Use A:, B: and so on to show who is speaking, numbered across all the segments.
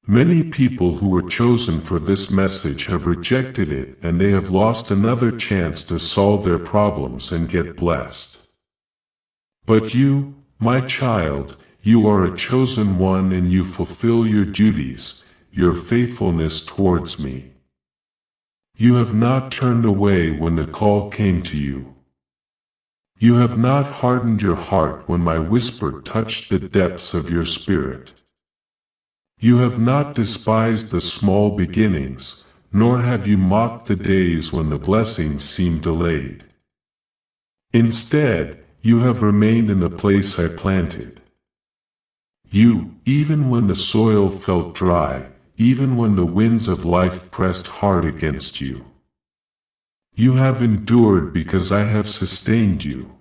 A: Many people who were chosen for this message have rejected it, and they have lost another chance to solve their problems and get blessed. But you, my child, you are a chosen one, and you fulfill your duties, your faithfulness towards me. You have not turned away when the call came to you. You have not hardened your heart when my whisper touched the depths of your spirit. You have not despised the small beginnings, nor have you mocked the days when the blessings seemed delayed. Instead, you have remained in the place I planted. You, even when the soil felt dry, even when the winds of life pressed hard against you. You have endured because I have sustained you.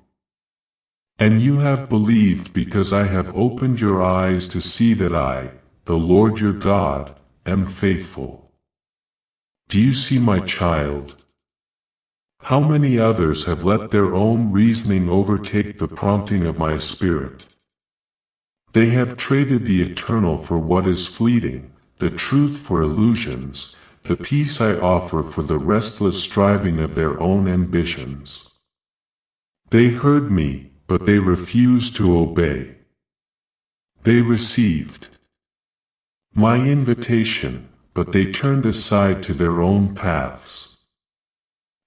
A: And you have believed because I have opened your eyes to see that I, the Lord your God, am faithful. Do you see, my child? How many others have let their own reasoning overtake the prompting of my spirit? They have traded the eternal for what is fleeting, the truth for illusions, the peace I offer for the restless striving of their own ambitions. They heard me, but they refused to obey. They received my invitation, but they turned aside to their own paths.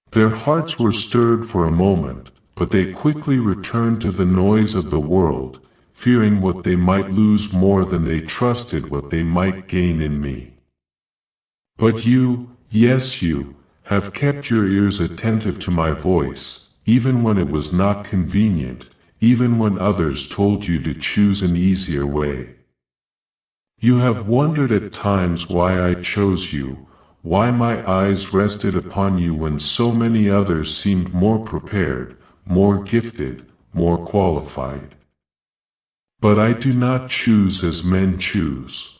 A: Their hearts were stirred for a moment, but they quickly returned to the noise of the world, fearing what they might lose more than they trusted what they might gain in me. But you, yes you, have kept your ears attentive to my voice, even when it was not convenient, even when others told you to choose an easier way. You have wondered at times why I chose you, why my eyes rested upon you when so many others seemed more prepared, more gifted, more qualified. But I do not choose as men choose.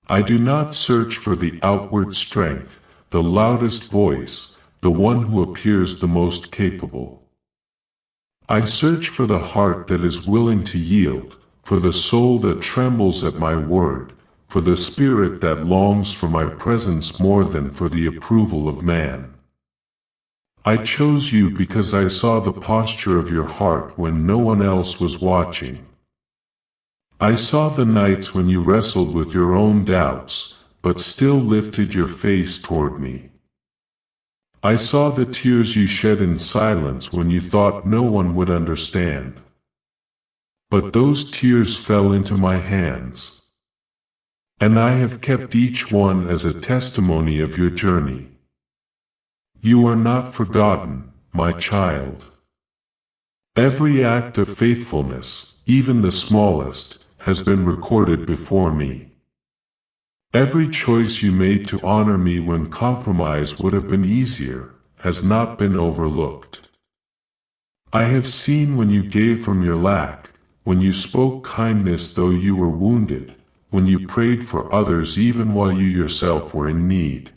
A: I do not search for the outward strength, the loudest voice, the one who appears the most capable. I search for the heart that is willing to yield, for the soul that trembles at my word, for the spirit that longs for my presence more than for the approval of man. I chose you because I saw the posture of your heart when no one else was watching. I saw the nights when you wrestled with your own doubts, but still lifted your face toward me. I saw the tears you shed in silence when you thought no one would understand. But those tears fell into my hands. And I have kept each one as a testimony of your journey. You are not forgotten, my child. Every act of faithfulness, even the smallest, has been recorded before me. Every choice you made to honor me when compromise would have been easier, has not been overlooked. I have seen when you gave from your lack, when you spoke kindness though you were wounded, when you prayed for others even while you yourself were in need.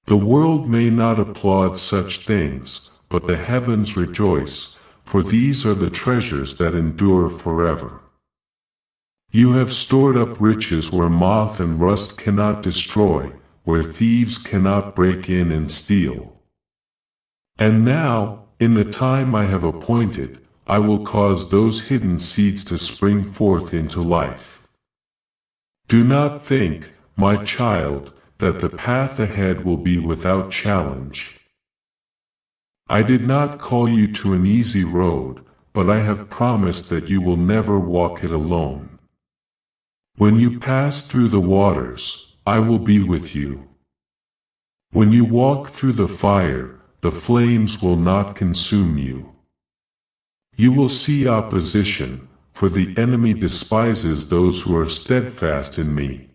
A: The world may not applaud such things, but the heavens rejoice, for these are the treasures that endure forever. You have stored up riches where moth and rust cannot destroy, where thieves cannot break in and steal. And now, in the time I have appointed, I will cause those hidden seeds to spring forth into life. Do not think, my child, that the path ahead will be without challenge. I did not call you to an easy road, but I have promised that you will never walk it alone. When you pass through the waters, I will be with you. When you walk through the fire, the flames will not consume you. You will see opposition, for the enemy despises those who are steadfast in me.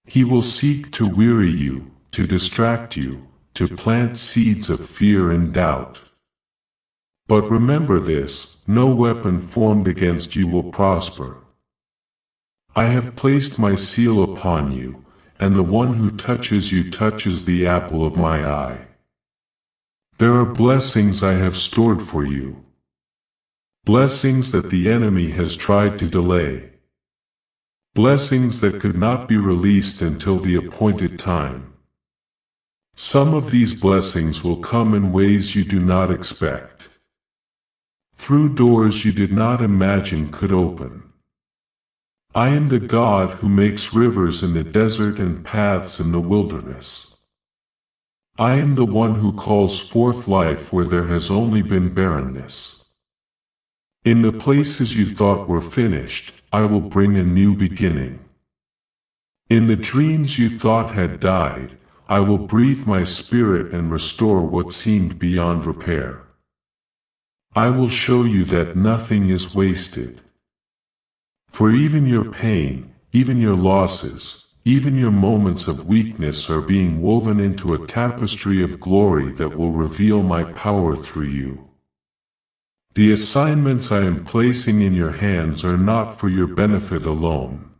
A: He will seek to weary you, to distract you, to plant seeds of fear and doubt. But remember this, no weapon formed against you will prosper. I have placed my seal upon you, and the one who touches you touches the apple of my eye. There are blessings I have stored for you. Blessings that the enemy has tried to delay. blessings that could not be released until the appointed time. Some of these blessings will come in ways you do not expect, through doors you did not imagine could open. I am the God who makes rivers in the desert and paths in the wilderness. I am the one who calls forth life where there has only been barrenness. In the places you thought were finished, I will bring a new beginning. In the dreams you thought had died, I will breathe my spirit and restore what seemed beyond repair. I will show you that nothing is wasted. For even your pain, even your losses, even your moments of weakness are being woven into a tapestry of glory that will reveal my power through you. The assignments I am placing in your hands are not for your benefit alone.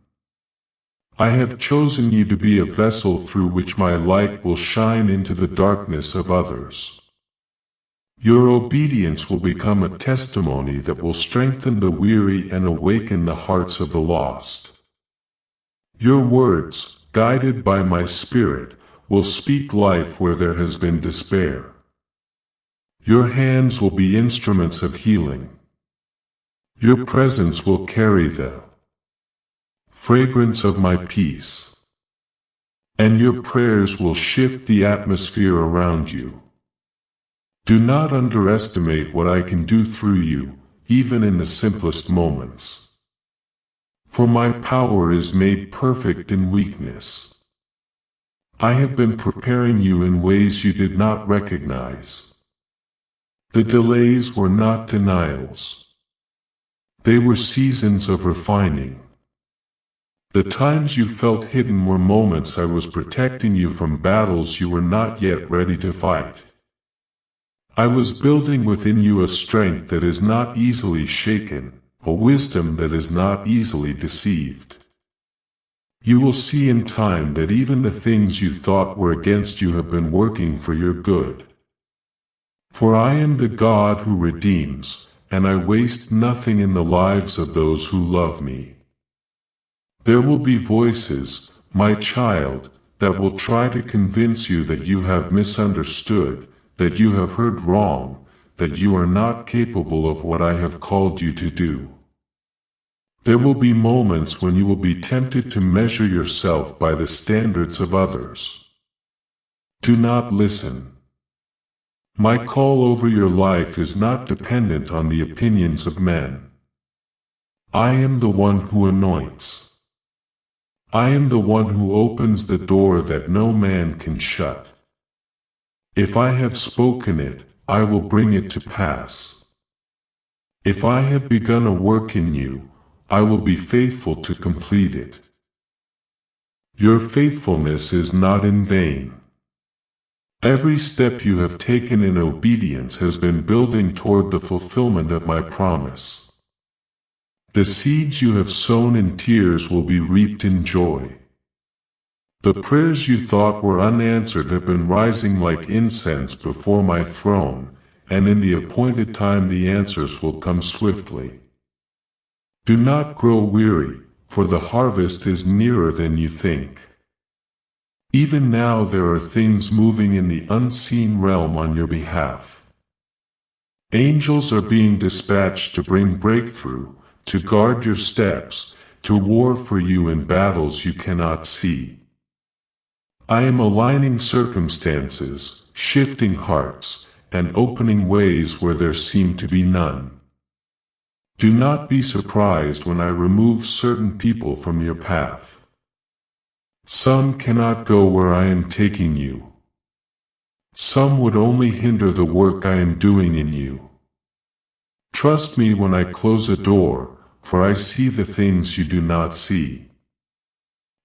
A: I have chosen you to be a vessel through which my light will shine into the darkness of others. Your obedience will become a testimony that will strengthen the weary and awaken the hearts of the lost. Your words, guided by my Spirit, will speak life where there has been despair. Your hands will be instruments of healing. Your presence will carry the fragrance of my peace. And your prayers will shift the atmosphere around you. Do not underestimate what I can do through you, even in the simplest moments. For my power is made perfect in weakness. I have been preparing you in ways you did not recognize. The delays were not denials. They were seasons of refining. The times you felt hidden were moments I was protecting you from battles you were not yet ready to fight. I was building within you a strength that is not easily shaken, a wisdom that is not easily deceived. You will see in time that even the things you thought were against you have been working for your good. For I am the God who redeems, and I waste nothing in the lives of those who love me. There will be voices, my child, that will try to convince you that you have misunderstood, that you have heard wrong, that you are not capable of what I have called you to do. There will be moments when you will be tempted to measure yourself by the standards of others. Do not listen. My call over your life is not dependent on the opinions of men. I am the one who anoints. I am the one who opens the door that no man can shut. If I have spoken it, I will bring it to pass. If I have begun a work in you, I will be faithful to complete it. Your faithfulness is not in vain. Every step you have taken in obedience has been building toward the fulfillment of my promise. The seeds you have sown in tears will be reaped in joy. The prayers you thought were unanswered have been rising like incense before my throne, and in the appointed time the answers will come swiftly. Do not grow weary, for the harvest is nearer than you think. Even now there are things moving in the unseen realm on your behalf. Angels are being dispatched to bring breakthrough, to guard your steps, to war for you in battles you cannot see. I am aligning circumstances, shifting hearts, and opening ways where there seem to be none. Do not be surprised when I remove certain people from your path. Some cannot go where I am taking you. Some would only hinder the work I am doing in you. Trust me when I close a door, for I see the things you do not see.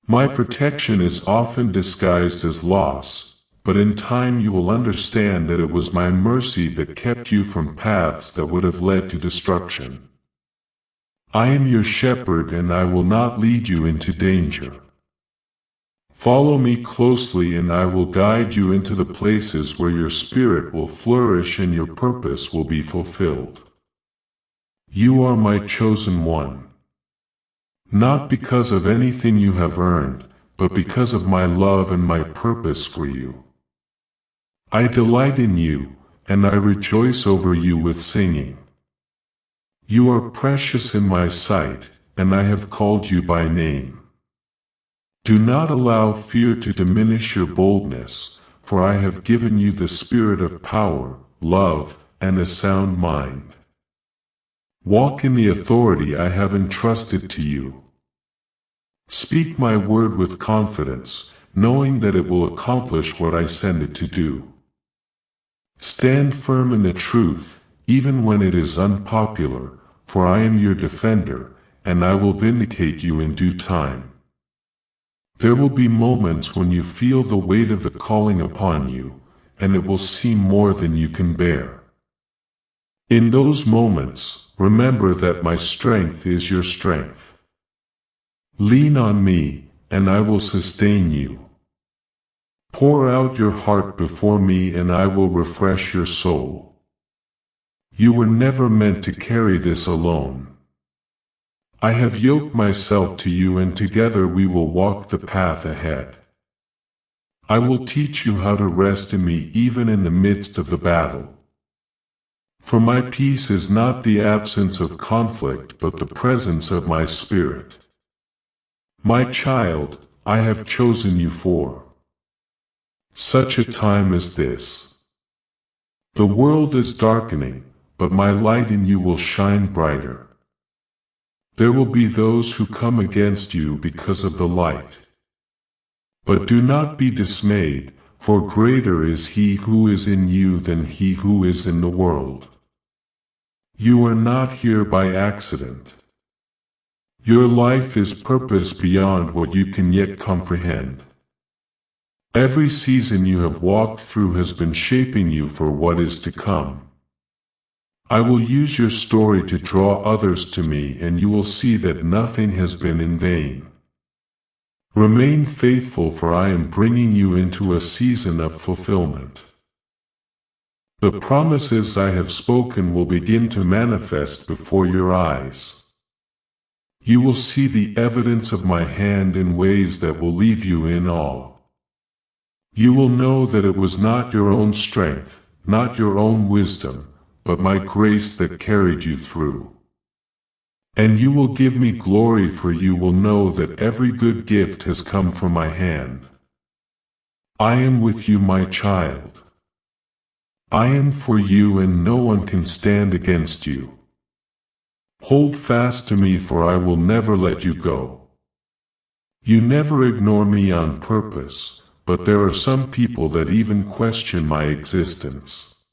A: My protection is often disguised as loss, but in time you will understand that it was my mercy that kept you from paths that would have led to destruction. I am your shepherd and I will not lead you into danger. Follow me closely and I will guide you into the places where your spirit will flourish and your purpose will be fulfilled. You are my chosen one. not because of anything you have earned, but because of my love and my purpose for you. I delight in you, and I rejoice over you with singing. You are precious in my sight, and I have called you by name. Do not allow fear to diminish your boldness, for I have given you the spirit of power, love, and a sound mind. Walk in the authority I have entrusted to you. Speak my word with confidence, knowing that it will accomplish what I send it to do. Stand firm in the truth, even when it is unpopular, for I am your defender, and I will vindicate you in due time. There will be moments when you feel the weight of the calling upon you, and it will seem more than you can bear. In those moments, remember that my strength is your strength. Lean on me, and I will sustain you. Pour out your heart before me and I will refresh your soul. You were never meant to carry this alone. I have yoked myself to you and together we will walk the path ahead. I will teach you how to rest in me even in the midst of the battle. For my peace is not the absence of conflict but the presence of my spirit. My child, I have chosen you for such a time as this. The world is darkening, but my light in you will shine brighter. There will be those who come against you because of the light. But do not be dismayed, for greater is he who is in you than he who is in the world. You are not here by accident. Your life is purpose beyond what you can yet comprehend. Every season you have walked through has been shaping you for what is to come. I will use your story to draw others to me and you will see that nothing has been in vain. Remain faithful for I am bringing you into a season of fulfillment. The promises I have spoken will begin to manifest before your eyes. You will see the evidence of my hand in ways that will leave you in awe. You will know that it was not your own strength, not your own wisdom, but my grace that carried you through. And you will give me glory for you will know that every good gift has come from my hand. I am with you, my child. I am for you and no one can stand against you. Hold fast to me for I will never let you go. You never ignore me on purpose. But there are some people that even question my existence.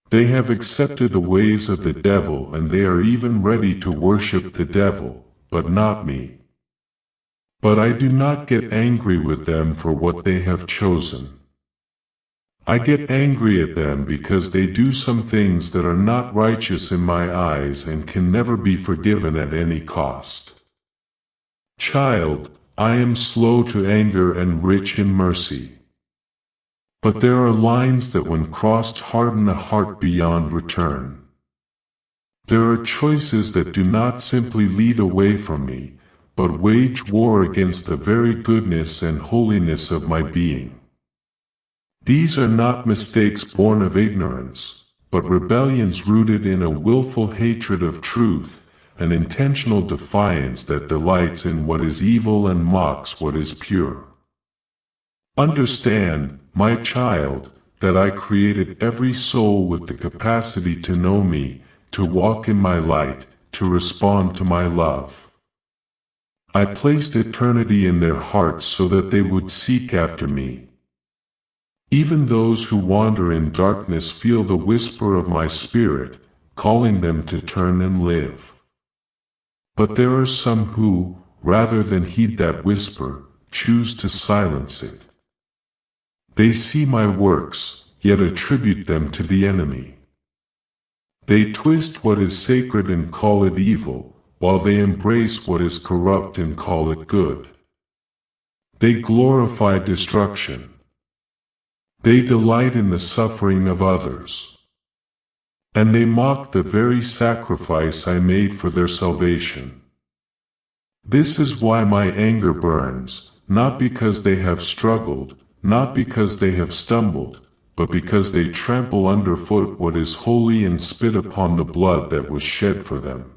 A: They have accepted the ways of the devil and they are even ready to worship the devil, but not me. But I do not get angry with them for what they have chosen. I get angry at them because they do some things that are not righteous in my eyes and can never be forgiven at any cost. Child, I am slow to anger and rich in mercy. But there are lines that when crossed harden a heart beyond return. There are choices that do not simply lead away from me, but wage war against the very goodness and holiness of my being. These are not mistakes born of ignorance, but rebellions rooted in a willful hatred of truth, an intentional defiance that delights in what is evil and mocks what is pure. Understand, my child, that I created every soul with the capacity to know me, to walk in my light, to respond to my love. I placed eternity in their hearts so that they would seek after me. Even those who wander in darkness feel the whisper of my spirit, calling them to turn and live. But there are some who, rather than heed that whisper, choose to silence it. They see my works, yet attribute them to the enemy. They twist what is sacred and call it evil, while they embrace what is corrupt and call it good. They glorify destruction. They delight in the suffering of others. And they mock the very sacrifice I made for their salvation. This is why my anger burns, not because they have struggled, not because they have stumbled, but because they trample underfoot what is holy and spit upon the blood that was shed for them.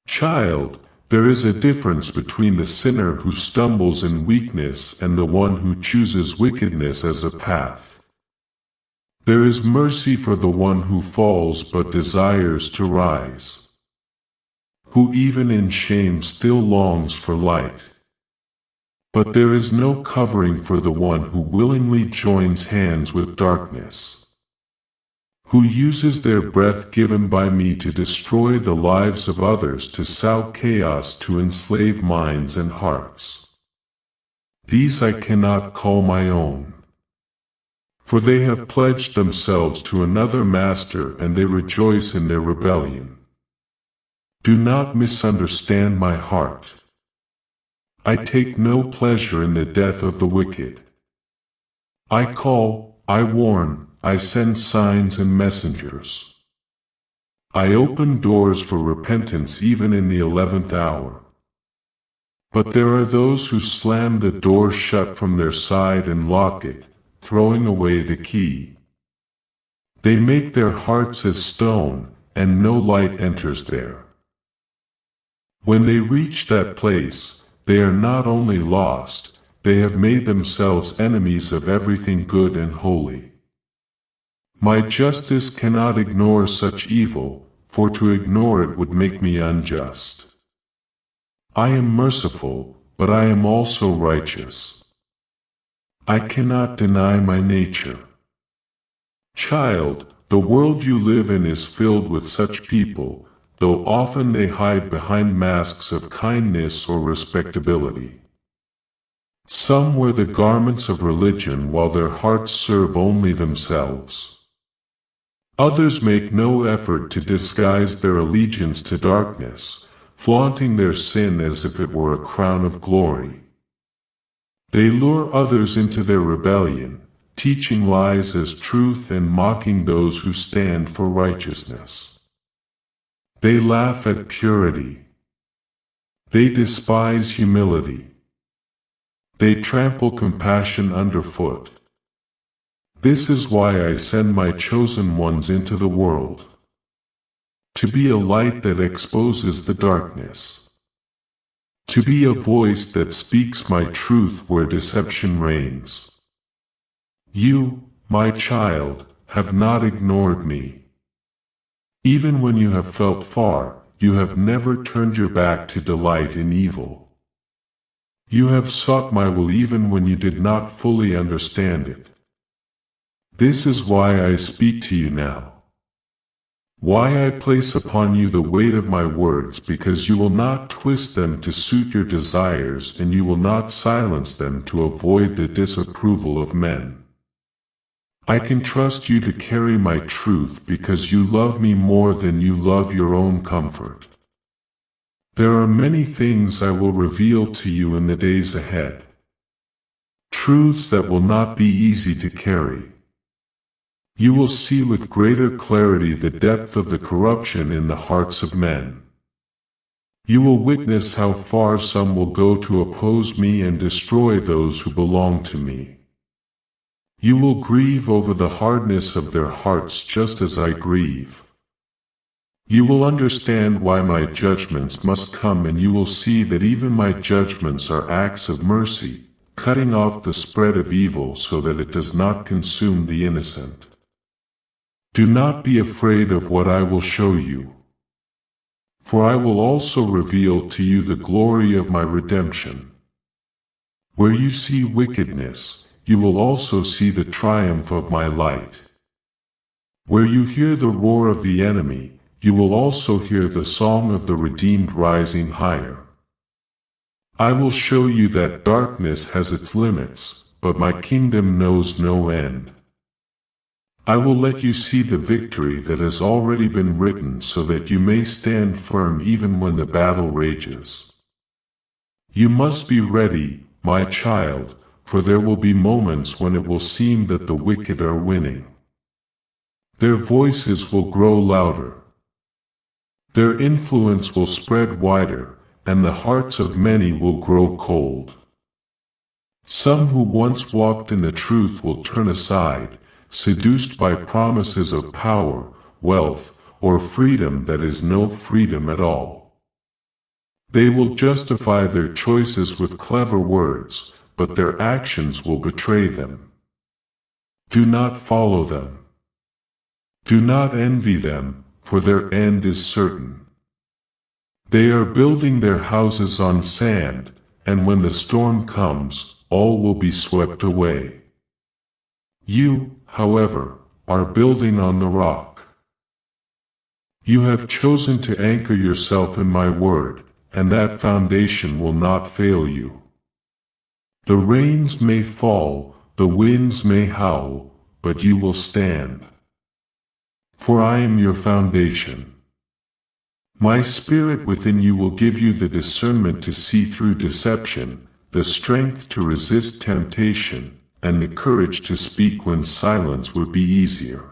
A: Child, there is a difference between the sinner who stumbles in weakness and the one who chooses wickedness as a path. There is mercy for the one who falls but desires to rise, who even in shame still longs for light. But there is no covering for the one who willingly joins hands with darkness, who uses their breath given by me to destroy the lives of others, to sow chaos, to enslave minds and hearts. These I cannot call my own, for they have pledged themselves to another master and they rejoice in their rebellion. Do not misunderstand my heart. I take no pleasure in the death of the wicked. I call, I warn, I send signs and messengers. I open doors for repentance even in the 11th hour. But there are those who slam the door shut from their side and lock it, throwing away the key. They make their hearts as stone, and no light enters there. When they reach that place, they are not only lost, they have made themselves enemies of everything good and holy. My justice cannot ignore such evil, for to ignore it would make me unjust. I am merciful, but I am also righteous. I cannot deny my nature. Child, the world you live in is filled with such people, though often they hide behind masks of kindness or respectability. Some wear the garments of religion while their hearts serve only themselves. Others make no effort to disguise their allegiance to darkness, flaunting their sin as if it were a crown of glory. They lure others into their rebellion, teaching lies as truth and mocking those who stand for righteousness. They laugh at purity. They despise humility. They trample compassion underfoot. This is why I send my chosen ones into the world, to be a light that exposes the darkness, to be a voice that speaks my truth where deception reigns. You, my child, have not ignored me. Even when you have felt far, you have never turned your back to delight in evil. You have sought my will even when you did not fully understand it. This is why I speak to you now. Why I place upon you the weight of my words, because you will not twist them to suit your desires and you will not silence them to avoid the disapproval of men. I can trust you to carry my truth because you love me more than you love your own comfort. There are many things I will reveal to you in the days ahead. Truths that will not be easy to carry. You will see with greater clarity the depth of the corruption in the hearts of men. You will witness how far some will go to oppose me and destroy those who belong to me. You will grieve over the hardness of their hearts just as I grieve. You will understand why my judgments must come, and you will see that even my judgments are acts of mercy, cutting off the spread of evil so that it does not consume the innocent. Do not be afraid of what I will show you, for I will also reveal to you the glory of my redemption. Where you see wickedness, you will also see the triumph of my light. Where you hear the roar of the enemy, you will also hear the song of the redeemed rising higher. I will show you that darkness has its limits, but my kingdom knows no end. I will let you see the victory that has already been written so that you may stand firm even when the battle rages. You must be ready, my child, for there will be moments when it will seem that the wicked are winning. Their voices will grow louder. Their influence will spread wider, and the hearts of many will grow cold. Some who once walked in the truth will turn aside, seduced by promises of power, wealth, or freedom that is no freedom at all. They will justify their choices with clever words, but their actions will betray them. Do not follow them. Do not envy them, for their end is certain. They are building their houses on sand, and when the storm comes, all will be swept away. You, however, are building on the rock. You have chosen to anchor yourself in my word, and that foundation will not fail you. The rains may fall, the winds may howl, but you will stand. For I am your foundation. My spirit within you will give you the discernment to see through deception, the strength to resist temptation, and the courage to speak when silence would be easier.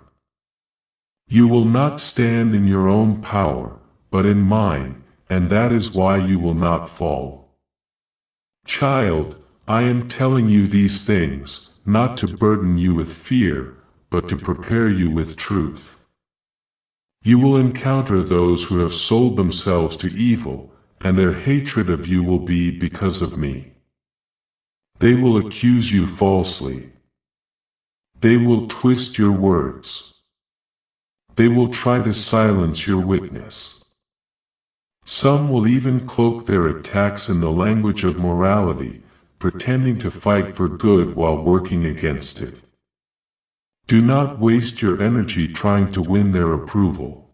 A: You will not stand in your own power, but in mine, and that is why you will not fall. Child, I am telling you these things, not to burden you with fear, but to prepare you with truth. You will encounter those who have sold themselves to evil, and their hatred of you will be because of me. They will accuse you falsely. They will twist your words. They will try to silence your witness. Some will even cloak their attacks in the language of morality, pretending to fight for good while working against it. Do not waste your energy trying to win their approval.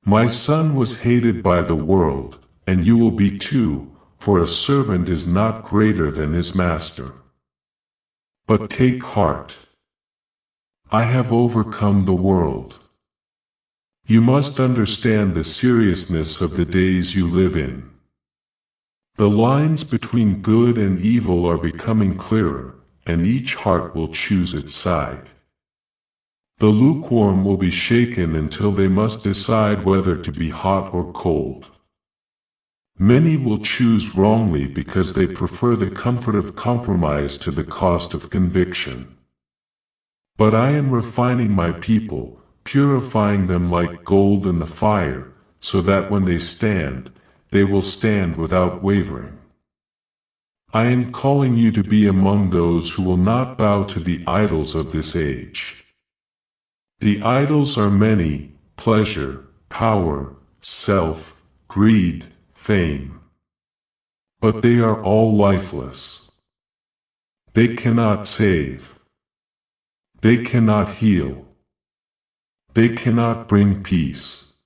A: My son was hated by the world, and you will be too, for a servant is not greater than his master. But take heart. I have overcome the world. You must understand the seriousness of the days you live in. The lines between good and evil are becoming clearer, and each heart will choose its side. The lukewarm will be shaken until they must decide whether to be hot or cold. Many will choose wrongly because they prefer the comfort of compromise to the cost of conviction. But I am refining my people, purifying them like gold in the fire, so that when they stand, they will stand without wavering. I am calling you to be among those who will not bow to the idols of this age. The idols are many: pleasure, power, self, greed, fame. But they are all lifeless. They cannot save. They cannot heal. They cannot bring peace.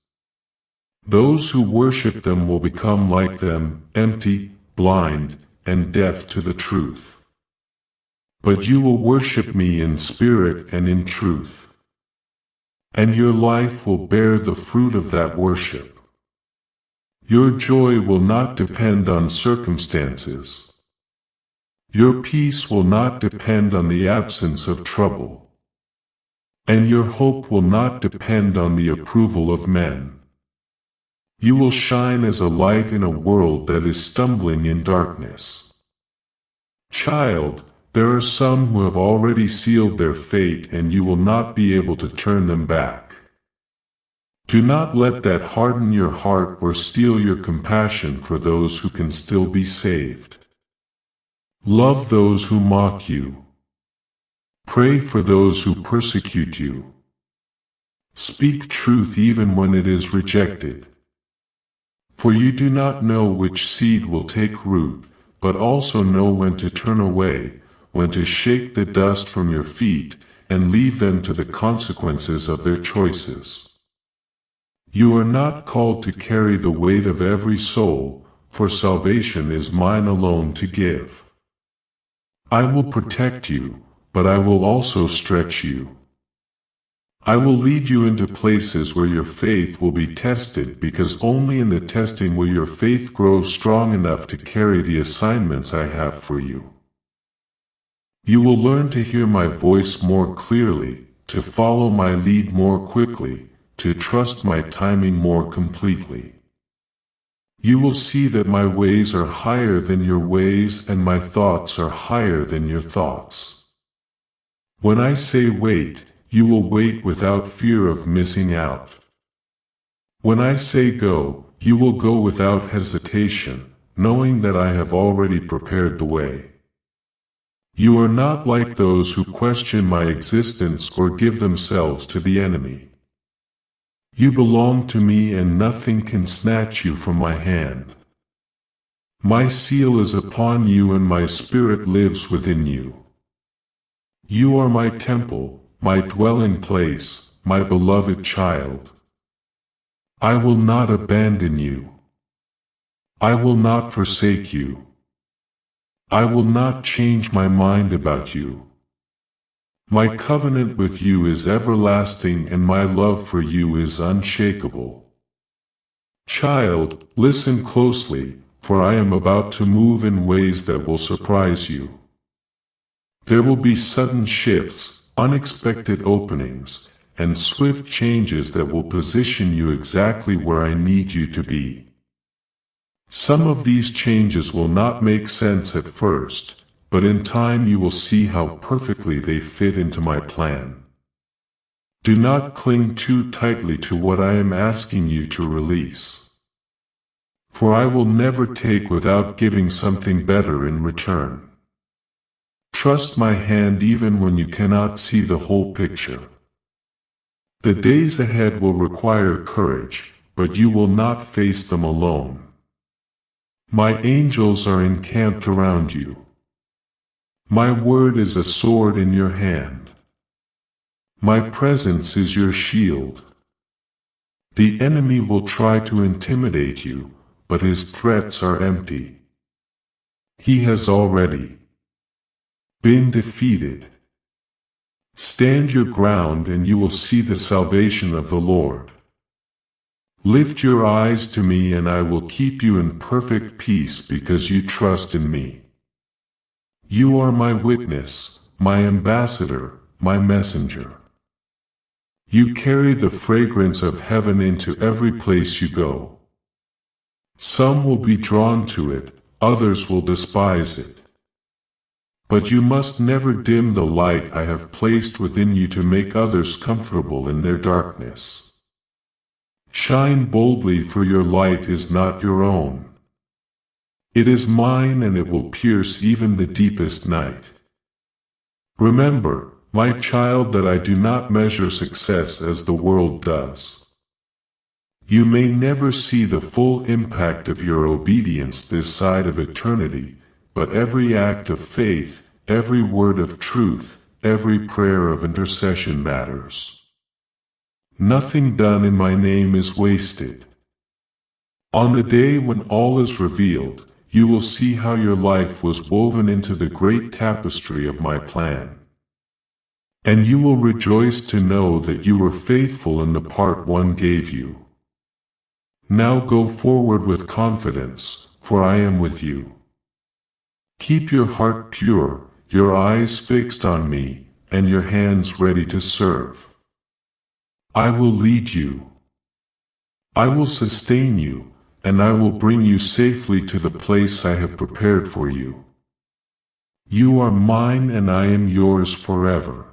A: Those who worship them will become like them, empty, blind, and deaf to the truth. But you will worship me in spirit and in truth. And your life will bear the fruit of that worship. Your joy will not depend on circumstances. Your peace will not depend on the absence of trouble. And your hope will not depend on the approval of men. You will shine as a light in a world that is stumbling in darkness. Child, there are some who have already sealed their fate, and you will not be able to turn them back. Do not let that harden your heart or steal your compassion for those who can still be saved. Love those who mock you. Pray for those who persecute you. Speak truth even when it is rejected. For you do not know which seed will take root, but also know when to turn away, when to shake the dust from your feet, and leave them to the consequences of their choices. You are not called to carry the weight of every soul, for salvation is mine alone to give. I will protect you, but I will also stretch you. I will lead you into places where your faith will be tested, because only in the testing will your faith grow strong enough to carry the assignments I have for you. You will learn to hear my voice more clearly, to follow my lead more quickly, to trust my timing more completely. You will see that my ways are higher than your ways and my thoughts are higher than your thoughts. When I say wait, you will wait without fear of missing out. When I say go, you will go without hesitation, knowing that I have already prepared the way. You are not like those who question my existence or give themselves to the enemy. You belong to me and nothing can snatch you from my hand. My seal is upon you and my spirit lives within you. You are my temple, my dwelling place, my beloved child. I will not abandon you. I will not forsake you. I will not change my mind about you. My covenant with you is everlasting and my love for you is unshakable. Child, listen closely, for I am about to move in ways that will surprise you. There will be sudden shifts, unexpected openings, and swift changes that will position you exactly where I need you to be. Some of these changes will not make sense at first, but in time you will see how perfectly they fit into my plan. Do not cling too tightly to what I am asking you to release. For I will never take without giving something better in return. Trust my hand even when you cannot see the whole picture. The days ahead will require courage, but you will not face them alone. My angels are encamped around you. My word is a sword in your hand. My presence is your shield. The enemy will try to intimidate you, but his threats are empty. He has already been defeated. Stand your ground and you will see the salvation of the Lord. Lift your eyes to me and I will keep you in perfect peace because you trust in me. You are my witness, my ambassador, my messenger. You carry the fragrance of heaven into every place you go. Some will be drawn to it, others will despise it. But you must never dim the light I have placed within you to make others comfortable in their darkness. Shine boldly, for your light is not your own. It is mine and it will pierce even the deepest night. Remember, my child, that I do not measure success as the world does. You may never see the full impact of your obedience this side of eternity, but every act of faith, every word of truth, every prayer of intercession matters. Nothing done in my name is wasted. On the day when all is revealed, you will see how your life was woven into the great tapestry of my plan. And you will rejoice to know that you were faithful in the part one gave you. Now go forward with confidence, for I am with you. Keep your heart pure, your eyes fixed on me, and your hands ready to serve. I will lead you. I will sustain you, and I will bring you safely to the place I have prepared for you. You are mine and I am yours forever.